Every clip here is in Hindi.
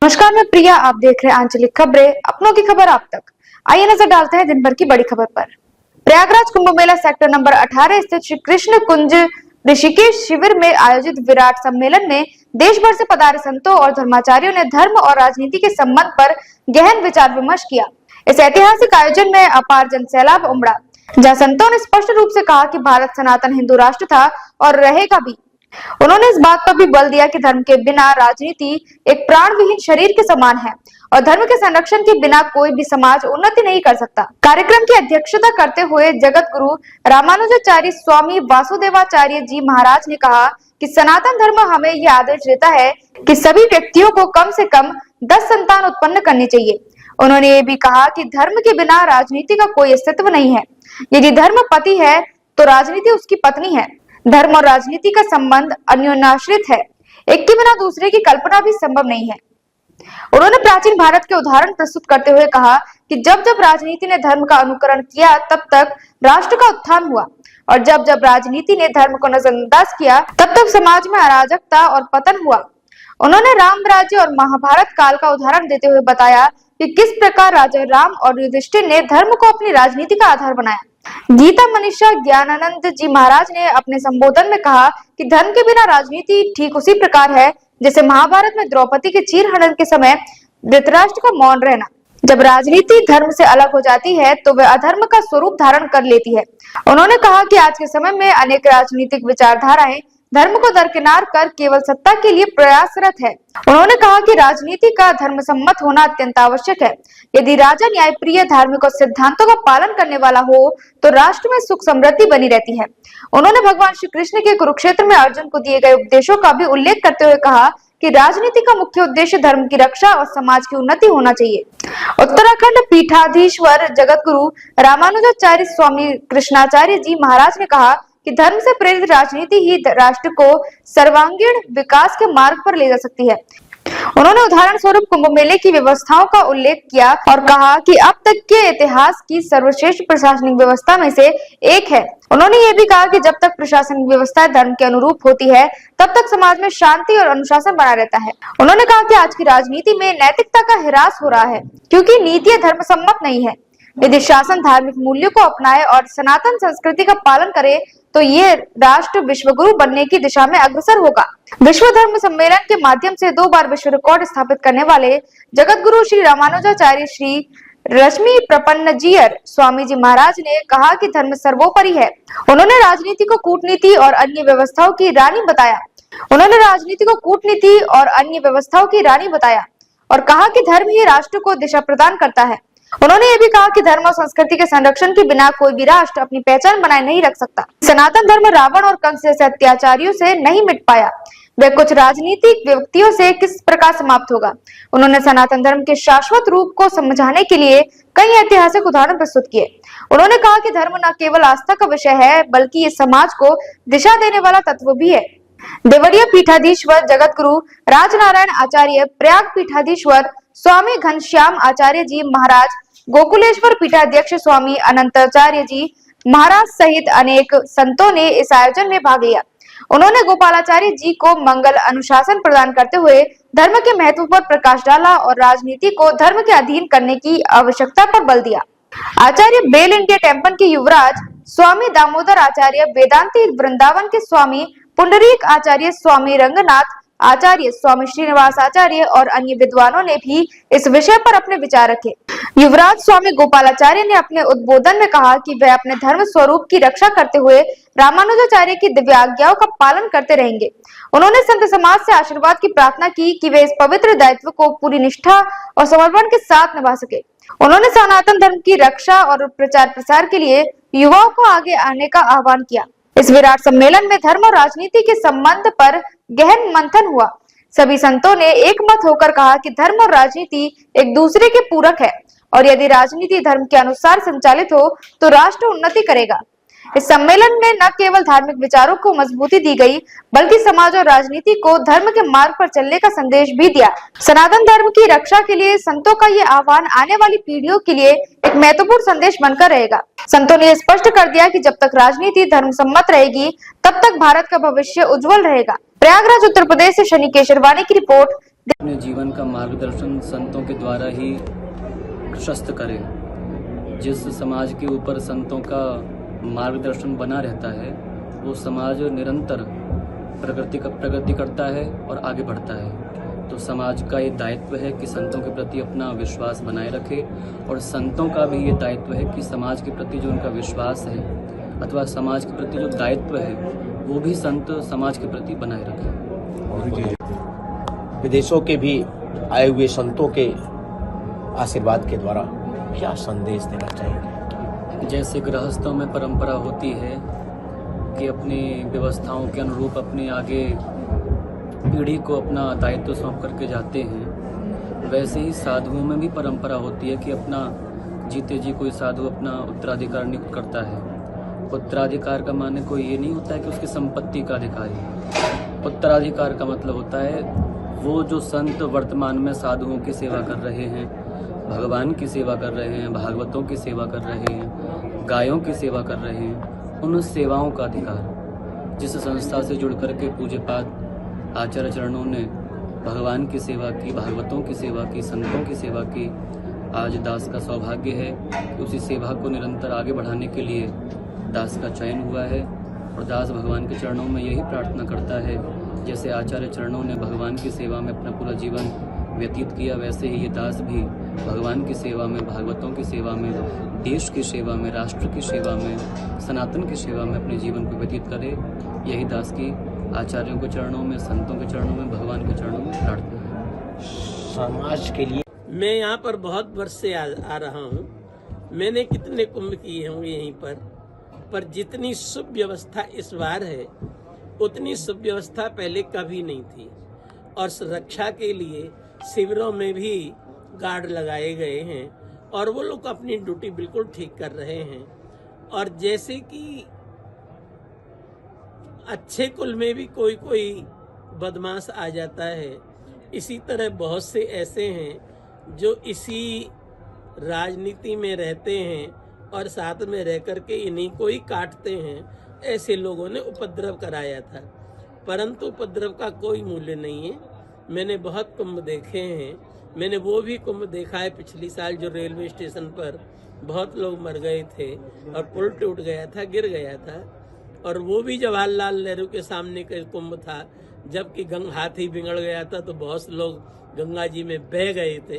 नमस्कार, मैं प्रिया। आप देख रहे हैं आंचलिक खबरें, अपनों की खबर आप तक। आइए नजर डालते हैं दिन भर की बड़ी खबर पर। प्रयागराज कुंभ मेला सेक्टर नंबर 18 स्थित श्री कृष्ण कुंज ऋषिकेश शिविर में आयोजित विराट सम्मेलन में देश भर से पधारे संतों और धर्माचार्यों ने धर्म और राजनीति के संबंध पर गहन विचार विमर्श किया। इस ऐतिहासिक आयोजन में अपार जन सैलाब उमड़ा, जहाँ संतों ने स्पष्ट रूप से कहा कि भारत सनातन हिंदू राष्ट्र था और रहेगा भी। उन्होंने इस बात पर भी बल दिया कि धर्म के बिना राजनीति एक प्राण विहीन शरीर के समान है और धर्म के संरक्षण के बिना कोई भी समाज उन्नति नहीं कर सकता। कार्यक्रम की अध्यक्षता करते हुए जगत गुरु रामानुजाचार्य स्वामी वासुदेवाचार्य जी महाराज ने कहा कि सनातन धर्म हमें यह आदर्श देता है कि सभी व्यक्तियों को कम से कम 10 संतान उत्पन्न करनी चाहिए। उन्होंने ये भी कहा कि धर्म के बिना राजनीति का कोई अस्तित्व नहीं है। यदि धर्म पति है तो राजनीति उसकी पत्नी है। धर्म और राजनीति का संबंध अन्योन्याश्रित है, एक के बिना दूसरे की कल्पना भी संभव नहीं है। उन्होंने प्राचीन भारत के उदाहरण प्रस्तुत करते हुए कहा कि जब जब राजनीति ने धर्म का अनुकरण किया तब तक राष्ट्र का उत्थान हुआ और जब जब राजनीति ने धर्म को नजरअंदाज किया तब तब समाज में अराजकता और पतन हुआ। उन्होंने राम राज्य और महाभारत काल का उदाहरण देते हुए बताया कि किस प्रकार राजा राम और युधिष्ठिर ने धर्म को अपनी राजनीति का आधार बनाया। गीता मनीषा ज्ञानानंद जी महाराज ने अपने संबोधन में कहा कि धर्म के बिना राजनीति ठीक उसी प्रकार है जैसे महाभारत में द्रौपदी के चीरहरण के समय धृतराष्ट्र का मौन रहना। जब राजनीति धर्म से अलग हो जाती है तो वह अधर्म का स्वरूप धारण कर लेती है। उन्होंने कहा कि आज के समय में अनेक राजनीतिक विचारधाराएं धर्म को दरकिनार कर केवल सत्ता के लिए प्रयासरत है। उन्होंने कहा कि राजनीति का धर्म सम्मत होना अत्यंत आवश्यक है। यदि राजा न्यायप्रिय धार्मिक और सिद्धांतों का पालन करने वाला हो तो राष्ट्र में सुख समृद्धि बनी रहती है। उन्होंने भगवान श्री कृष्ण के कुरुक्षेत्र में अर्जुन को दिए गए उपदेशों का भी उल्लेख करते हुए कहा कि राजनीति का मुख्य उद्देश्य धर्म की रक्षा और समाज की उन्नति होना चाहिए। उत्तराखंड पीठाधीश्वर जगत गुरु रामानुजाचार्य स्वामी कृष्णाचार्य जी महाराज ने कहा कि धर्म से प्रेरित राजनीति ही राष्ट्र को सर्वांगीण विकास के मार्ग पर ले जा सकती है। उन्होंने उदाहरण स्वरूप कुंभ मेले की व्यवस्थाओं का उल्लेख किया और कहा कि अब तक के इतिहास की सर्वश्रेष्ठ प्रशासनिक व्यवस्था में से एक है। उन्होंने ये भी कहा कि जब तक प्रशासनिक व्यवस्था धर्म के अनुरूप होती है तब तक समाज में शांति और अनुशासन बना रहता है। उन्होंने कहा कि आज की राजनीति में नैतिकता का ह्रास हो रहा है क्योंकि नीतियां धर्म सम्मत नहीं है। यदि शासन धार्मिक मूल्यों को अपनाए और सनातन संस्कृति का पालन करे तो ये राष्ट्र विश्वगुरु बनने की दिशा में अग्रसर होगा। विश्व धर्म सम्मेलन के माध्यम से 2 बार विश्व रिकॉर्ड स्थापित करने वाले जगत गुरु श्री रामानुजाचार्य श्री रश्मि प्रपन्नजीयर स्वामी जी महाराज ने कहा कि धर्म सर्वोपरि है। उन्होंने राजनीति को कूटनीति और अन्य व्यवस्थाओं की रानी बताया और कहा कि धर्म ही राष्ट्र को दिशा प्रदान करता है। उन्होंने ये भी कहा कि धर्म और संस्कृति के संरक्षण के बिना कोई भी राष्ट्र अपनी पहचान बनाए नहीं रख सकता। सनातन धर्म रावण और कंस जैसे अत्याचारियों से नहीं मिट पाया, वह कुछ राजनीतिक व्यक्तियों से किस प्रकार समाप्त होगा। उन्होंने सनातन धर्म के शाश्वत रूप को समझाने के लिए कई ऐतिहासिक उदाहरण प्रस्तुत किए। उन्होंने कहा कि धर्म न केवल आस्था का विषय है बल्कि ये समाज को दिशा देने वाला तत्व भी है। देवरिया पीठाधीश्वर जगत गुरु राजनारायण आचार्य, प्रयाग पीठाधीश्वर स्वामी घनश्याम आचार्य जी महाराज, गोकुलेश्वर पीठाध्यक्ष स्वामी अनंताचार्य जी महाराज सहित अनेक संतों ने इस आयोजन में भाग लिया। उन्होंने गोपालाचार्य जी को मंगल अनुशासन प्रदान करते हुए धर्म के महत्व पर प्रकाश डाला और राजनीति को धर्म के अधीन करने की आवश्यकता पर बल दिया। आचार्य बेल इंडिया टेम्पल के युवराज स्वामी दामोदर आचार्य, वेदांती वृंदावन के स्वामी पुंडरीक आचार्य, स्वामी रंगनाथ आचार्य, स्वामी श्रीनिवास आचार्य और अन्य विद्वानों ने भी इस विषय पर अपने विचार रखे। युवराज स्वामी गोपालाचार्य ने अपने उद्बोधन में कहा कि वह अपने धर्म स्वरूप की रक्षा करते हुए रामानुजाचार्य की दिव्य आज्ञाओं का पालन करते रहेंगे। उन्होंने संत समाज से आशीर्वाद की प्रार्थना की कि वे इस पवित्र दायित्व को पूरी निष्ठा और समर्पण के साथ निभा सके। उन्होंने सनातन धर्म की रक्षा और प्रचार प्रसार के लिए युवाओं को आगे आने का आह्वान किया। इस विराट सम्मेलन में धर्म और राजनीति के संबंध पर गहन मंथन हुआ। सभी संतों ने एक मत होकर कहा कि धर्म और राजनीति एक दूसरे के पूरक है और यदि राजनीति धर्म के अनुसार संचालित हो तो राष्ट्र उन्नति करेगा। इस सम्मेलन में न केवल धार्मिक विचारों को मजबूती दी गई बल्कि समाज और राजनीति को धर्म के मार्ग पर चलने का संदेश भी दिया। सनातन धर्म की रक्षा के लिए संतों का ये आह्वान आने वाली पीढ़ियों के लिए एक महत्वपूर्ण संदेश बनकर रहेगा। संतों ने स्पष्ट कर दिया कि जब तक राजनीति धर्म सम्मत रहेगी तब तक भारत का भविष्य उज्जवल रहेगा। प्रयागराज उत्तर प्रदेश से शनि केशरवानी की रिपोर्ट, अपने जीवन का मार्गदर्शन संतों के द्वारा ही प्रशस्त करें। जिस समाज के ऊपर संतों का मार्गदर्शन बना रहता है वो समाज निरंतर प्रगति करता है और आगे बढ़ता है। तो समाज का ये दायित्व है कि संतों के प्रति अपना विश्वास बनाए रखे और संतों का भी ये दायित्व है कि समाज के प्रति जो उनका विश्वास है अथवा समाज के प्रति जो दायित्व है वो भी संत समाज के प्रति बनाए रखें। विदेशों के भी आए हुए संतों के आशीर्वाद के द्वारा क्या संदेश देना चाहिए? जैसे गृहस्थों में परंपरा होती है कि अपनी व्यवस्थाओं के अनुरूप अपनी आगे पीढ़ी को अपना दायित्व सौंप करके जाते हैं, वैसे ही साधुओं में भी परंपरा होती है कि अपना जीते जी कोई साधु अपना उत्तराधिकार नियुक्त करता है। उत्तराधिकार का माने कोई ये नहीं होता है कि उसकी संपत्ति का अधिकारी। उत्तराधिकार का मतलब होता है वो जो संत वर्तमान में साधुओं की सेवा कर रहे हैं, भगवान की सेवा कर रहे हैं, भागवतों की सेवा कर रहे हैं, गायों की सेवा कर रहे हैं, उन सेवाओं का अधिकार। जिस संस्था से जुड़ करके पूज्य पाद आचार्य चरणों ने भगवान की सेवा की, भागवतों की सेवा की, संतों की सेवा की, आज दास का सौभाग्य है कि उसी सेवा को निरंतर आगे बढ़ाने के लिए दास का चयन हुआ है। और दास भगवान के चरणों में यही प्रार्थना करता है, जैसे आचार्य चरणों ने भगवान की सेवा में अपना पूरा जीवन व्यतीत किया, वैसे ही ये दास भी भगवान की सेवा में, भागवतों की सेवा में, देश की सेवा में, राष्ट्र की सेवा में, सनातन की सेवा में अपने जीवन को व्यतीत करे। यही दास की आचार्यों के चरणों में, संतों के चरणों में, भगवान के चरणों में प्रार्थना है। समाज के लिए मैं यहाँ पर बहुत वर्ष से आ रहा हूँ। मैंने कितने कुंभ किए होंगे यहीं पर जितनी शुभ व्यवस्था इस बार है उतनी शुभ व्यवस्था पहले कभी नहीं थी। और सुरक्षा के लिए शिविरों में भी गार्ड लगाए गए हैं और वो लोग अपनी ड्यूटी बिल्कुल ठीक कर रहे हैं। और जैसे कि अच्छे कुल में भी कोई कोई बदमाश आ जाता है, इसी तरह बहुत से ऐसे हैं जो इसी राजनीति में रहते हैं और साथ में रह करके इन्हीं को ही काटते हैं। ऐसे लोगों ने उपद्रव कराया था, परंतु उपद्रव का कोई मूल्य नहीं है। मैंने बहुत कुंभ देखे हैं। मैंने वो भी कुंभ देखा है पिछली साल जो रेलवे स्टेशन पर बहुत लोग मर गए थे और पुल टूट गया था, गिर गया था। और वो भी जवाहरलाल नेहरू के सामने का कुंभ था, जबकि हाथी बिगड़ गया था तो बहुत लोग गंगा जी में बह गए थे।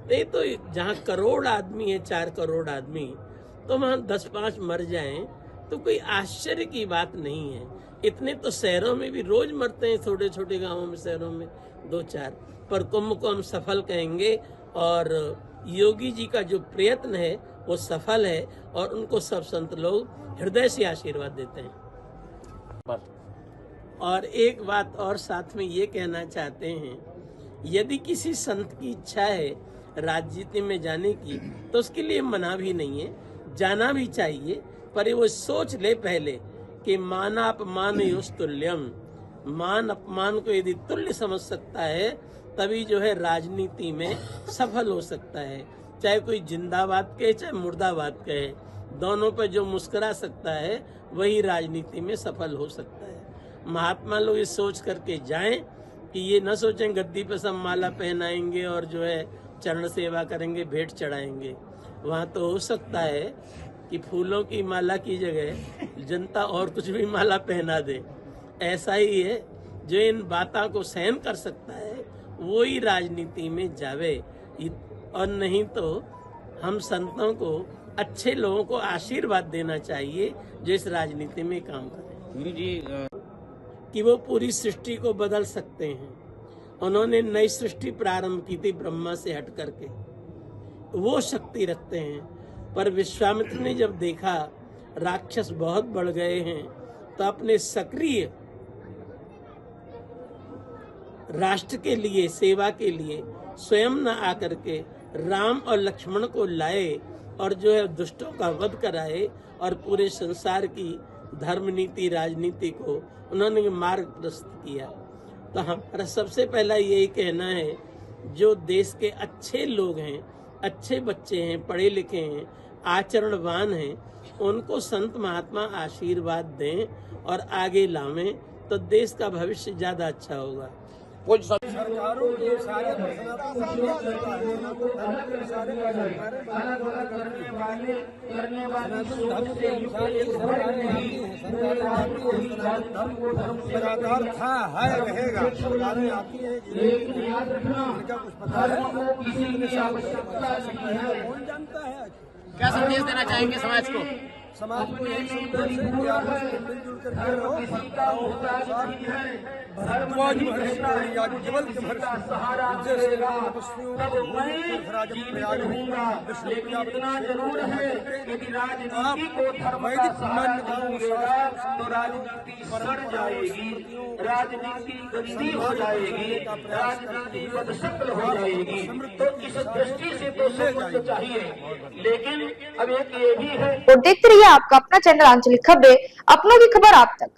ये तो जहाँ करोड़ आदमी है, 4 करोड़ आदमी, तो वहाँ 10-5 मर जाएं तो कोई आश्चर्य की बात नहीं है। इतने तो शहरों में भी रोज मरते हैं, छोटे छोटे गांवों में, शहरों में 2-4। पर कुंभ को हम सफल कहेंगे और योगी जी का जो प्रयत्न है वो सफल है और उनको सब संत लोग हृदय से आशीर्वाद देते हैं। और एक बात और साथ में ये कहना चाहते हैं, यदि किसी संत की इच्छा है राजनीति में जाने की तो उसके लिए मना भी नहीं है, जाना भी चाहिए। पर वो सोच ले पहले कि माना अपमान तुल्यम, मान अपमान को यदि तुल्य समझ सकता है तभी जो है राजनीति में सफल हो सकता है। चाहे कोई जिंदाबाद कहे चाहे मुर्दाबाद कहे, दोनों पर जो मुस्कुरा सकता है वही राजनीति में सफल हो सकता है। महात्मा लोग ये सोच करके जाएं कि ये न सोचें गद्दी पे सब माला पहनाएंगे और जो है चरण सेवा करेंगे, भेंट चढ़ाएंगे। वहाँ तो हो सकता है कि फूलों की माला की जगह जनता और कुछ भी माला पहना दे। ऐसा ही है, जो इन बातों को सहन कर सकता है वो ही राजनीति में जावे। और नहीं तो हम संतों को, अच्छे लोगों को आशीर्वाद देना चाहिए जो इस राजनीति में काम करें, कि वो पूरी सृष्टि को बदल सकते हैं। उन्होंने नई सृष्टि प्रारंभ की थी ब्रह्मा से हट करके, वो शक्ति रखते हैं। पर विश्वामित्र ने जब देखा राक्षस बहुत बढ़ गए हैं तो अपने सक्रिय राष्ट्र के लिए, सेवा के लिए स्वयं न आकर के राम और लक्ष्मण को लाए और जो है दुष्टों का वध कराए और पूरे संसार की धर्म नीति, राजनीति को उन्होंने मार्ग प्रस्तुत किया। तो हमारा सबसे पहला यही कहना है, जो देश के अच्छे लोग हैं, अच्छे बच्चे हैं, पढ़े लिखे हैं, आचरणवान हैं, उनको संत महात्मा आशीर्वाद दें और आगे लावें तो देश का भविष्य ज़्यादा अच्छा होगा। कोई सम- सरकारों के सारे लगातार था है रहेगा। सरकारें आती है इनका कुछ पता है कौन जानता है। क्या संदेश देना चाहेंगे समाज को? समाज को यही संदेश है कि आपस में मिलजुल करके रहो। भरद्वाज महर्षि या ज्वल के महर्षि जैसे तपस्वियों को राज प्रयाग में विष्णु जरूर है आप वैदिक मान्यताओं तो राजनीति सड़ जाएगी, राजनीति गंदी हो जाएगी, राजनीति बदशक्ल हो जाएगी। तो इस दृष्टि से तो समझना चाहिए। लेकिन अब एक ये भी है। और देखते रहिए आपका अपना चैनल आंचलिक खबरें, अपनों की खबर आप तक।